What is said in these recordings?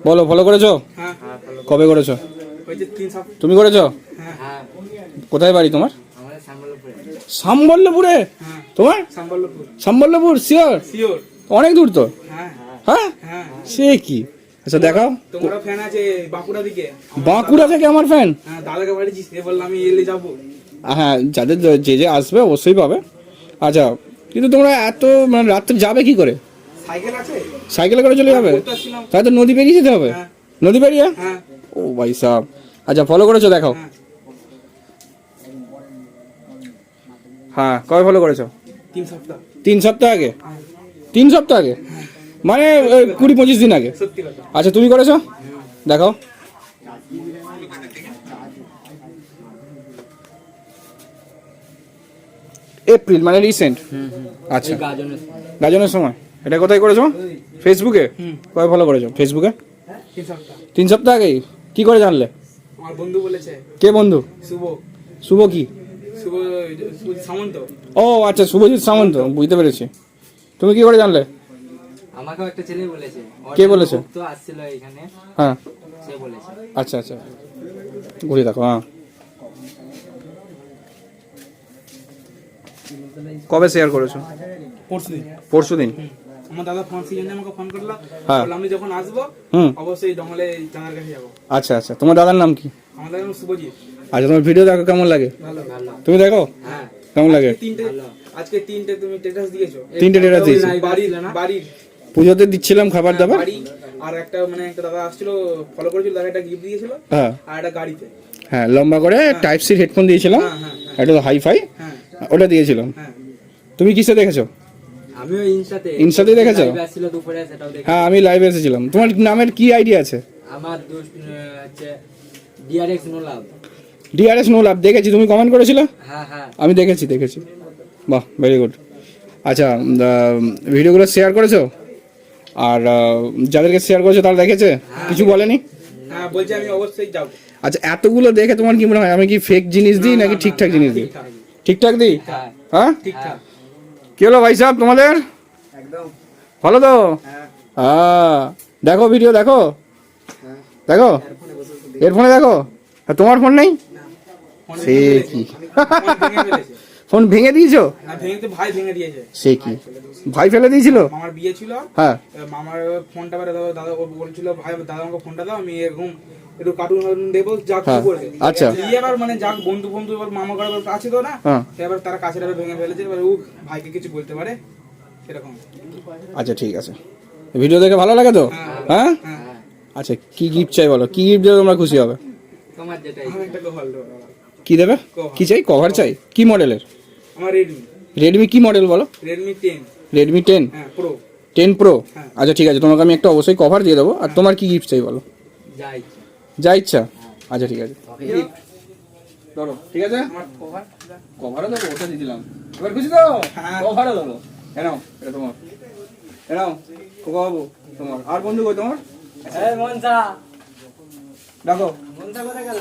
বলো, ফলো করেছো? হ্যাঁ। কবে করেছো? ওই যে 3 সপ্তাহ। তুমি করেছো? হ্যাঁ। কোথায় বাড়ি তোমার? আমাদের সাম্বলপুরে। সাম্বল্যপুরে? হ্যাঁ। তোমার সাম্বলপুর। সাম্বল্যপুর শিওর? শিওর। অনেক দূর তো। হ্যাঁ হ্যাঁ হ্যাঁ। সে কি? আচ্ছা দেখাও। তোমার ফ্যান আছে বাঁকুড়া দিকে। বাঁকুড়া থেকে আমার ফ্যান? হ্যাঁ, দাদাকে বাড়ি সে বললাম আমি এলে যাবো। হ্যাঁ, যাদের যে যে আসবে অবশ্যই পাবে। আচ্ছা, কিন্তু তোমরা এত মানে রাত্রে যাবে কি করে? সাইকেল আছে, সাইকেলে করে চলে যাবে? তাহলে তো নদী পেরিয়ে যেতে হবে। হ্যাঁ। নদী পেরিয়ে? হ্যাঁ। ও ভাই সাহেব। আচ্ছা ফলো করেছো দেখাও। হ্যাঁ, কবে ফলো করেছো? 3 সপ্তাহ। 3 সপ্তাহ আগে? হ্যাঁ। 3 সপ্তাহ আগে মানে 20-25 দিন আগে? সত্যি কথা। আচ্ছা তুমি করেছো? দেখাও। এপ্রিল মানে রিসেন্ট? আচ্ছা, গাজনের সময়। এটা কোথায় করেছো? ফেসবুকে? কবে ফলো করেছো ফেসবুকে? 3 সপ্তাহ। 3 সপ্তাহ আগে? কি করে জানলে? আমার বন্ধু বলেছে। কে বন্ধু? শুভ। শুভ কি? শুভ সামন্ত। ও আচ্ছা, শুভজিৎ সামন্ত, বুঝতে পেরেছি। তুমি কি করে জানলে? আমাকেও একটা ছেলে বলেছে। কে বলেছে? তো আসছিল এখানে। হ্যাঁ, সে বলেছে। আচ্ছা আচ্ছা, ঘুরে দেখো। হ্যাঁ, কবে শেয়ার করেছো? পরশুদিন। পরশুদিন? আমার দাদা ফোন সিজনে আমাকে ফোন করলো। হ্যাঁ। বললাম আমি যখন আসবো অবশ্যই জঙ্গলে দাদার কাছে যাবো। আচ্ছা আচ্ছা, তোমার দাদার নাম কি? আমাদের নাম শুভজিৎ। আচ্ছা, তোমার ভিডিও দেখো কেমন লাগে? ভালো ভালো। তুমি দেখো? হ্যাঁ। কেমন লাগে? আজকে 3টে তুমি স্ট্যাটাস দিয়েছো। 3টে স্ট্যাটাস দিয়েছি। বাড়ির পুজোতে দিচ্ছিলাম খাবার দাবার। বাড়ি আর একটা মানে একটা দাদা আসছিল ফলো করেছিল, দাদা একটা গিফট দিয়েছিল। হ্যাঁ। আর একটা গাড়িতে। হ্যাঁ, লম্বা করে টাইপ সি হেডফোন দিয়েছিলাম। একটা হাই ফাই, ওটা দিয়েছিলাম। তুমি কিসে দেখেছো? আমিও ইনস্টাতে দেখেছো? লাইভে আসছিল দুপুরে, সেটাও দেখেছি। হ্যাঁ, আমি লাইভে এসেছিলাম। তোমার নামের কি আইডিয়া আছে? আমার হচ্ছে DRX no love. DRS no love দেখেছি, তুমি কমেন্ট করেছিলে? হ্যাঁ হ্যাঁ, আমি দেখেছি। বাহ, ভেরি গুড। আচ্ছা, ভিডিওগুলো শেয়ার করেছো? আর যাদেরকে শেয়ার করেছো তারা দেখেছে? কিছু বলেনি? হ্যাঁ বলছি আমি অবশ্যই যাব। আচ্ছা, এতগুলো দেখে তোমার কি মনে হয় আমি কি ফেক জিনিস দিই নাকি ঠিকঠাক জিনিস দিই? ঠিকঠাক দিই? হ্যাঁ, ঠিকঠাক। কি হলো ভাই সাহেব তোমাদের? একদম ভালো তো? হ্যাঁ, দেখো ভিডিও দেখো। দেখো, এয়ারফোনে দেখো। আর তোমার ফোন নেই? সে কি, ফোন ভেঙে দিয়েছো? না ভেঙে তো ভাই ভেঙে দিয়েছে। সে কি, ভাই ফেলে দিয়েছিল? মামার বিয়ে ছিল। হ্যাঁ। মামার ফোনটা দাদা বলছিল ভাই দাদা আমাকে ফোনটা দাও, আমি এরকম একটু কার্টুন দেবো যা কিছু করবে। আচ্ছা, এবার মানে যাক বন্ধু এবার মামা ঘর আছে তো না, এবার তারা কাছের ভেঙে ফেলেছে। এবার ও ভাইকে কিছু বলতে পারে সেরকম। আচ্ছা ঠিক আছে, ভিডিও দেখে ভালো লাগে তো? হ্যাঁ। আচ্ছা, কি গিফট চাই বলো? কি গিফট দিলে তোমরা খুশি হবে? তোমার যেটাই। আমি একটা কভার দেবো। কি দেবে? কি চাই? কভার চাই? কি মডেলের? আমার রেডমি। রেডমি কি মডেল বলো? রেডমি 10। রেডমি 10? হ্যাঁ, প্রো। 10 প্রো? আচ্ছা ঠিক আছে, তোমাকে আমি একটা অবশ্যই কভার দিয়ে দেবো। আর তোমার কি গিফট চাই বলো? যা ইচ্ছা। আচ্ছা ঠিক আছে, ধরো। ঠিক আছে, আমার কভার। কভারও দেবো, ওটা দিয়ে দিলাম। এবার খুশি তো? কভারও দেবো। এনাও, এটা তোমার। এনাও খোকা বাবু তোমার। আর বন্ধু কই তোমার? এই মনসা দেখো। মনসা কোথায় গেল?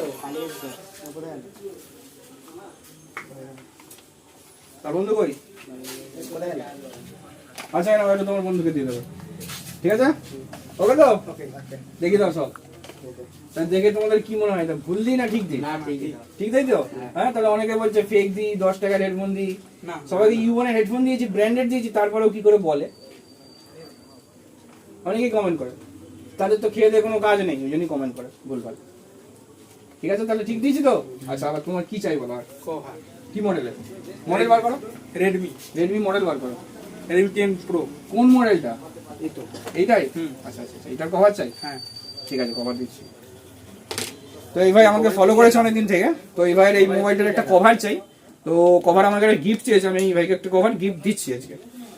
তার বন্ধু কই? আচ্ছা, এনাও, এটা তোমার বন্ধুকে দিয়ে দেবো। ঠিক আছে, ওকে তো? দেখি দাও সব। দেখে তোমাদের কি মনে হয়, ভুল দিই না ঠিক দিই? ঠিক তাই তো? হ্যাঁ, তাহলে অনেকে বলছে ফেক দিই, 10 টাকার হেডফোন দিই। না, সবাইকে ইউবনের হেডফোন দিয়েছি, ব্র্যান্ডেড দিয়েছি, তারপরেও কি করে বলে? অনেকেই কমেন্ট করে, তাদের তো খেয়ে দিয়ে কোনো কাজ নেই, ওই জন্যই কমেন্ট করে ভুলভাল। ঠিক আছে, তাহলে ঠিক দিয়েছি তো? আচ্ছা, আবার তোমার কি চাই বলো? আর কি মডেলের? মডেল বার করো। রেডমি মডেল বার করো। Redmi 10 pro. কোন মডেলটা? এই তো এইটাই? আচ্ছা আচ্ছা, এইটার কভার চাই? হ্যাঁ ঠিক আছে, কভার দিচ্ছি। তো এই ভাই আমাকে ফলো করেছে অনেকদিন থেকে, তো এই ভাইয়ের এই মোবাইলটার একটা কভার চাই। তো কভার আমাকে একটা গিফট চেয়েছে, আমি এই ভাইকে একটা কভার গিফট দিচ্ছি আজকে।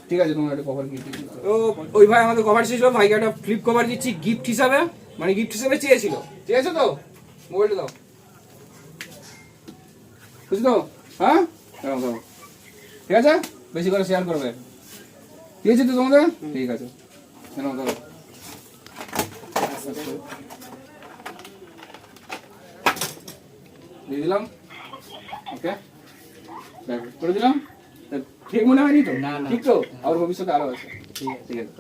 ঠিক আছে, তোমার একটা কভার গিফট দিচ্ছি। তো ওই ভাই আমাদের কভার চেয়েছিল, ভাইকে একটা ফ্লিপ কভার দিচ্ছি গিফট হিসাবে, মানে গিফট হিসাবে চেয়েছিল। ঠিক আছে তো? মোবাইলটা দাও। বুঝলি তো? হ্যাঁ, দাও। ঠিক আছে, বেশি করে শেয়ার করবে। ঠিক আছে তো তোমাদের? ঠিক আছে, দাও। দিয়ে দিলাম। ওকে, করে দিলাম। ঠিক মনে হয়নি তো? ঠিক তো? আর ভবিষ্যতে আরো আছে। ঠিক আছে,